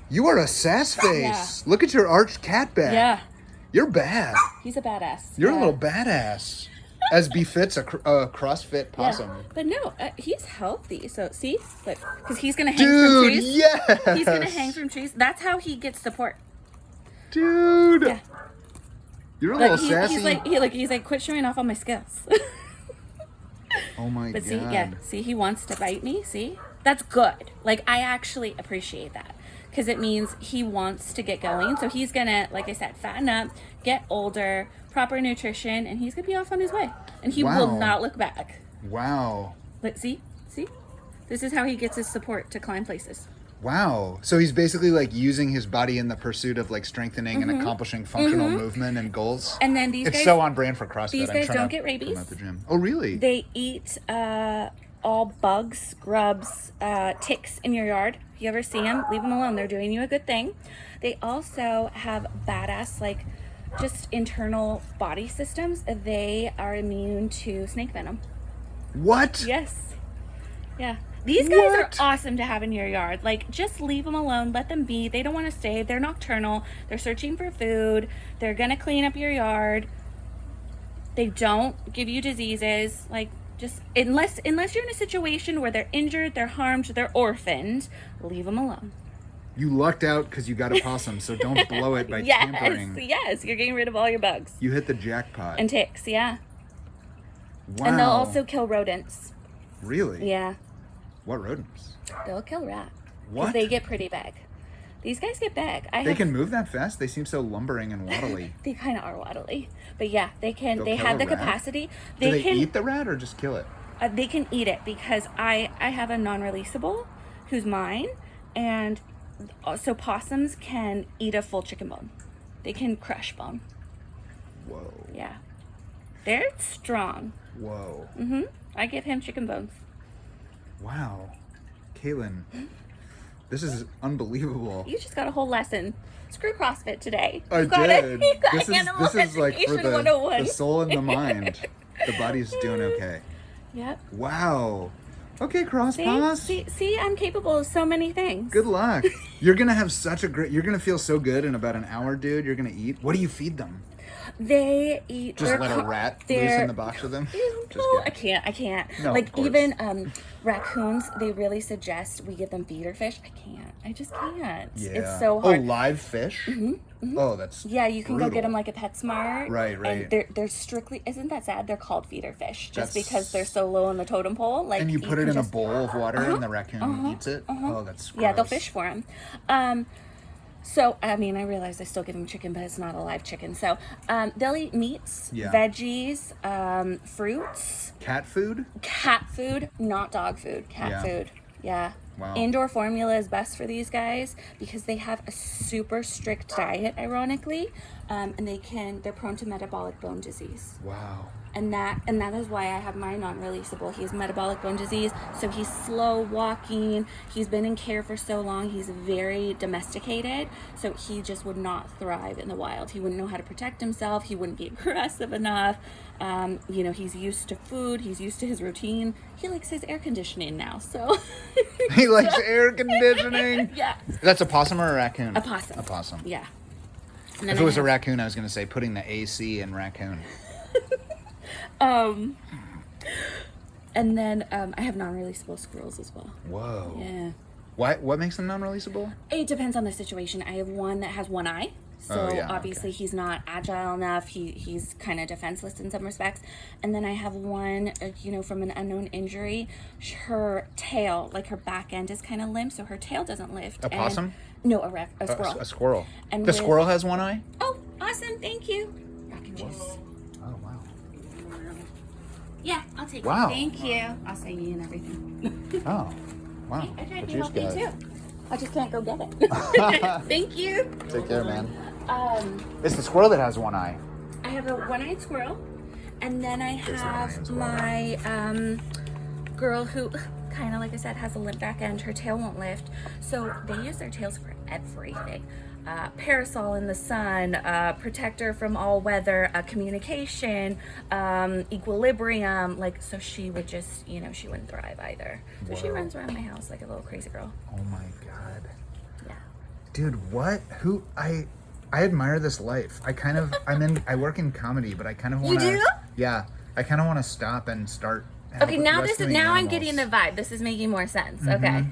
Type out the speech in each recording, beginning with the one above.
You are a sass face. Look at your arched cat back. Yeah. You're bad. He's a badass. You're a little badass. As befits a CrossFit possum. Yeah. But no, he's healthy. So see, look, because he's gonna hang from Dude, trees. yes. He's gonna hang from trees. That's how he gets support. Dude. Yeah. You're a little sassy. He's like, quit showing off all my skills. Oh my But god. see, he wants to bite me. See, that's good. Like, I actually appreciate that because it means he wants to get going. So he's gonna, like I said, fatten up, get older, proper nutrition, and he's gonna be off on his way. And he will not look back. Wow. But see, this is how he gets his support to climb places. Wow. So he's basically like using his body in the pursuit of like strengthening and accomplishing functional movement and goals. And then these it's guys, so on brand for CrossFit. These guys don't get rabies. At the gym. Oh, really? They eat all bugs, grubs, ticks in your yard. If you ever see them, leave them alone. They're doing you a good thing. They also have badass, like, just internal body systems. They are immune to snake venom. What? Yes. Yeah. These guys are awesome to have in your yard. Like, just leave them alone. Let them be. They don't want to stay. They're nocturnal. They're searching for food. They're going to clean up your yard. They don't give you diseases. Like, just unless you're in a situation where they're injured, they're harmed, they're orphaned, leave them alone. You lucked out because you got a possum, so don't blow it by tampering. Yes, you're getting rid of all your bugs. You hit the jackpot. And ticks, yeah. Wow. And they'll also kill rodents. Really? Yeah. What rodents? They'll kill rat. What? Because they get pretty big. These guys get big. They can move that fast? They seem so lumbering and waddly. They kind of are waddly. But yeah, they can. They'll They kill have a the rat? capacity. Do they can eat the rat or just kill it? They can eat it because I have a non-releasable who's mine. And so possums can eat a full chicken bone. They can crush bone. Whoa. Yeah. They're strong. Whoa. I give him chicken bones. Wow. Caitlin, this is unbelievable. You just got a whole lesson. Screw CrossFit today. I You got did. You got This is like for Education the 101. soul and the mind. The body's doing okay. Yep. Wow. Okay, cross pass. See, I'm capable of so many things. Good luck. You're gonna have you're gonna feel so good in about an hour, dude. You're gonna eat. What do you feed them? They eat. Just let a rat loose in the box with them? Just No, kidding. I can't. No, like of course. even raccoons, they really suggest we give them feeder fish. I can't. I just can't. Yeah. It's so hard. Oh, live fish? Oh, that's Yeah, you can go get brutal. them like a PetSmart. Right. And they're strictly, isn't that sad? They're called feeder fish just That's- because they're so low on the totem pole. Like, And you put it can in a just- bowl of water and the raccoon eats it? Oh, that's gross. Yeah, they'll fish for them. So, I mean, I realize I still give them chicken, but it's not a live chicken. So, they'll eat meats, Yeah. veggies, fruits, Cat food? cat food, not dog food, cat Yeah. food. Yeah. Wow. Indoor formula is best for these guys because they have a super strict diet, ironically, and they're prone to metabolic bone disease. Wow. And that is why I have my non-releasable. He has metabolic bone disease, so he's slow walking. He's been in care for so long. He's very domesticated, so he just would not thrive in the wild. He wouldn't know how to protect himself. He wouldn't be aggressive enough. He's used to food. He's used to his routine. He likes his air conditioning now, so. He likes air conditioning? Yeah. That's a possum or a raccoon? A possum. A possum. Yeah. And If then it was I a have- raccoon, I was going to say putting the AC in raccoon. And then I have non-releasable squirrels as well. Whoa. Yeah. What makes them non-releasable? It depends on the situation. I have one that has one eye. So Oh, yeah, obviously he's not agile enough. He's kind of defenseless in some respects. And then I have one, from an unknown injury. Her tail, like her back end is kind of limp, so her tail doesn't lift. A possum? No, a squirrel. A squirrel. And The with- squirrel has one eye? Oh, awesome. Thank you. Rockin' juice. Oh, wow. Yeah, I'll take Wow. it. Thank you. I'll say you and everything. Oh, wow. I tried What to juice help you guy? too. I just can't go get it. Thank you. Take care, man. It's the squirrel that has one eye. I have a one-eyed squirrel, and then I There's an eye have as well. my girl who, kind of like I said, has a limp back end. Her tail won't lift, so they use their tails for everything. Parasol in the sun, protector from all weather, communication, equilibrium. So she would just, she wouldn't thrive either. So she Whoa. runs around my house like a little crazy girl. Oh, my God. Yeah. Dude, what? Who? I admire this life. I work in comedy, but I kind of want to. You do? Yeah, I kind of want to stop and start. Okay, now rescuing I'm animals. getting the vibe. This is making more sense. Okay.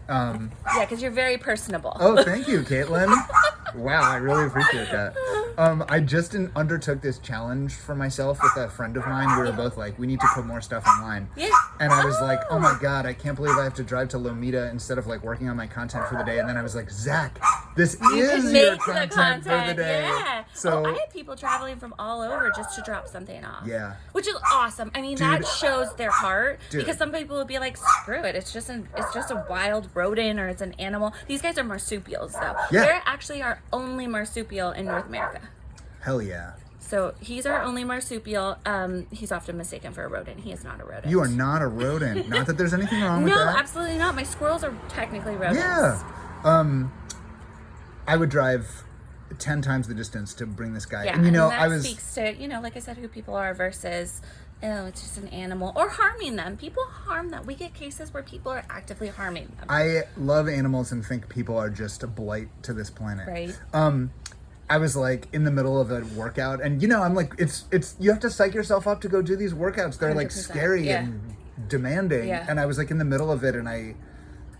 Yeah, because you're very personable. Oh, thank you, Caitlin. Wow, I really appreciate that. I just undertook this challenge for myself with a friend of mine. We were both like, we need to put more stuff online. Yeah. And I was like, oh my God, I can't believe I have to drive to Lomita instead of like working on my content for the day. And then I was like, Zach, this is your content for the day. Yeah. So I had people traveling from all over just to drop something off. Yeah. Which is awesome. I mean, Dude. that shows their heart. Dude. Because some people would be like, screw it. It's just a wild rodent or it's an animal. These guys are marsupials though. Yeah. They're actually our only marsupial in North America. hell yeah. So he's our only marsupial. He's often mistaken for a rodent. He is not a rodent. You are not a rodent. Not that there's anything wrong with No, that. absolutely not. My squirrels are technically rodents. Yeah. I would drive 10 times the distance to bring this guy. Yeah, And that speaks to, like I said, who people are versus, it's just an animal. Or harming them. People harm them. We get cases where people are actively harming them. I love animals and think people are just a blight to this planet. Right. I was like in the middle of a workout and I'm like, it's you have to psych yourself up to go do these workouts. They're like 100%, scary yeah. and demanding. Yeah. And I was like in the middle of it and I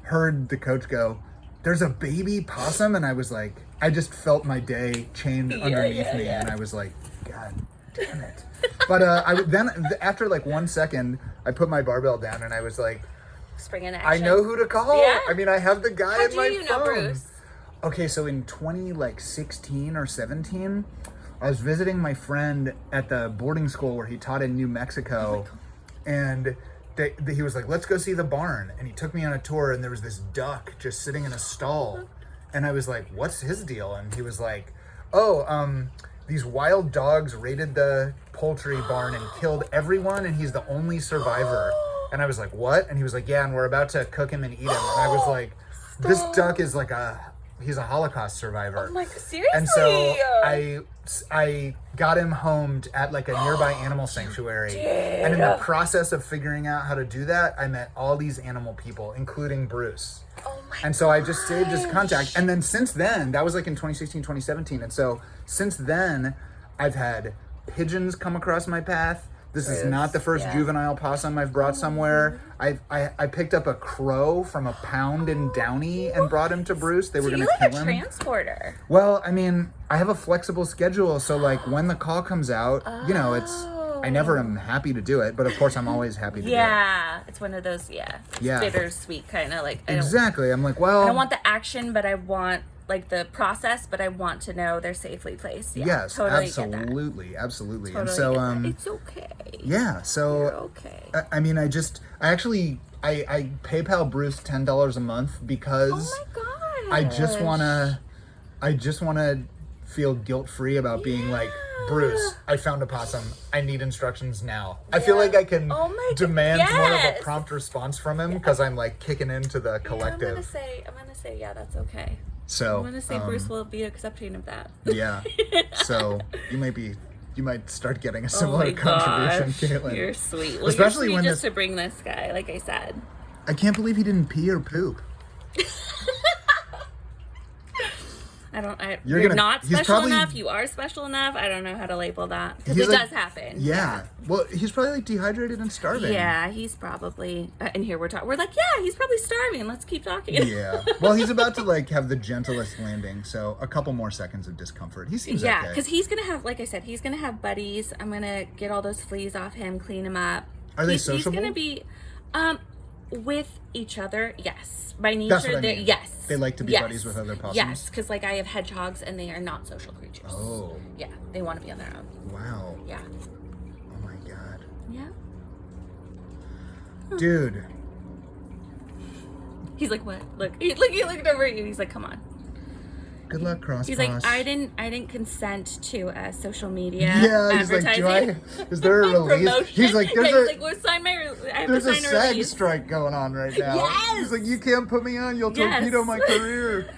heard the coach go, there's a baby possum. And I was like, I just felt my day chained underneath me. And I was like, God damn it. But after like 1 second, I put my barbell down and I was like, Spring in I action. know who to call. Yeah. I mean, I have the guy How in do my you phone. know Bruce? Okay, so in 2016 or 17, I was visiting my friend at the boarding school where he taught in New Mexico, and he was like, let's go see the barn. And he took me on a tour, and there was this duck just sitting in a stall. And I was like, what's his deal? And he was like, these wild dogs raided the poultry barn and killed everyone, and he's the only survivor. And I was like, what? And he was like, yeah, and we're about to cook him and eat him. And I was like, this duck is like he's a Holocaust survivor. Oh my God, seriously? And so I got him homed at like a nearby animal sanctuary. And in the process of figuring out how to do that, I met all these animal people, including Bruce. Oh my And so I just saved his contact. And then since then, that was like in 2016, 2017. And so since then, I've had pigeons come across my path. This is not the first juvenile possum I've brought somewhere. I picked up a crow from a pound in Downey and brought him to Bruce. They were going to kill him. You're like a transporter. Well, I mean, I have a flexible schedule, so like when the call comes out, I never am happy to do it, but of course I'm always happy to do it. Yeah, it's one of those, bittersweet kind of like. Exactly. I'm like, well, I don't want the action, but I want like the process, but I want to know they're safely placed. Yeah, yes, totally absolutely. Totally And so, get that. It's okay. Yeah, so You're okay. I mean, I PayPal Bruce $10 a month because Oh my God. I just wanna feel guilt free about being like, Bruce, I found a possum. I need instructions now. I feel like I can demand more of a prompt response from him because I'm like kicking into the collective. I'm gonna say, yeah, that's okay. So I'm gonna say Bruce will be accepting of that. Yeah. So you might start getting a similar contribution, Caitlin. You're sweet. Well, especially you're sweet when just to bring this guy, like I said. I can't believe he didn't pee or poop. You're not special enough. You are special enough. I don't know how to label that because it does happen. Yeah. Well, he's probably like dehydrated and starving. Yeah, he's probably. And here we're talking. We're like, yeah, he's probably starving. Let's keep talking. Yeah. Well, he's about to like have the gentlest landing, so a couple more seconds of discomfort. He seems okay. Yeah, because he's gonna have, like I said, he's gonna have buddies. I'm gonna get all those fleas off him, clean him up. Are they sociable? He's gonna be, with each other. Yes. By nature, that's what I mean. Yes. They like to be buddies with other possums? Yes, because like I have hedgehogs and they are not social creatures. Oh. Yeah, they want to be on their own. Wow. Yeah. Oh my God. Yeah. Dude. He's like, what? Look, he looked over at you. He's like, come on. Good luck, Cross. He's like, I didn't consent to social media. Yeah, he's like, is there a release? He's like, well, sign my. I have there's to a sign SAG release. strike going on right now. Yes! He's like, you can't put me on. You'll torpedo my career.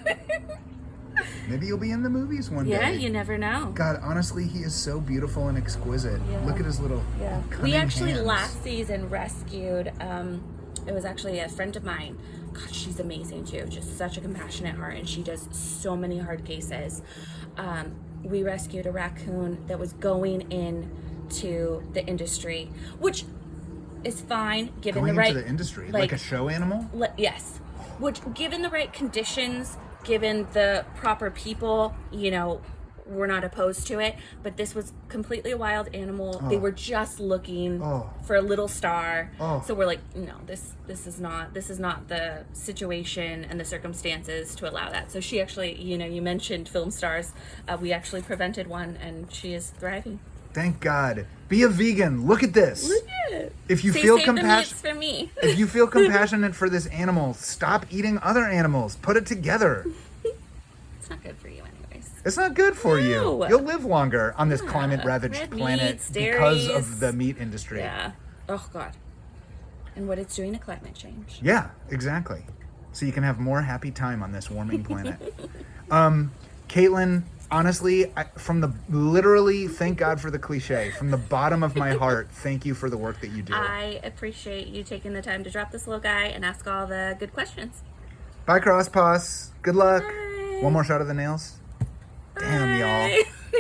Maybe you'll be in the movies one day. Yeah, you never know. God, honestly, he is so beautiful and exquisite. Yeah. Look at his little We actually hands. last season rescued. It was actually a friend of mine God, she's amazing too. Just such a compassionate heart, and she does so many hard cases. We rescued a raccoon that was going into the industry, which is fine given Going the right into the industry, like a show animal. Yes, which given the right conditions, given the proper people, you know, we're not opposed to it. But this was completely a wild animal. They were just looking for a little star. So we're like, no, this is not the situation and the circumstances to allow that. So she actually, you know, you mentioned film stars. We actually prevented one, and she is thriving. Thank God. Be a vegan. Look at this. Look at it. If you Say, feel save the compassion meats for me. if you feel compassionate for this animal, stop eating other animals. Put it together. It's not good for you anyways. It's not good for you. No. You'll live longer on this Yeah. climate-ravaged Red planet meats, because dairies. of the meat industry. Yeah. Oh God. And what it's doing to climate change. Yeah, exactly. So you can have more happy time on this warming planet. Caitlin, honestly, literally, thank God for the cliche. From the bottom of my heart, thank you for the work that you do. I appreciate you taking the time to drop this little guy and ask all the good questions. Bye, Crosspaws. Good luck. Bye. One more shot of the nails. Damn, y'all. Bye.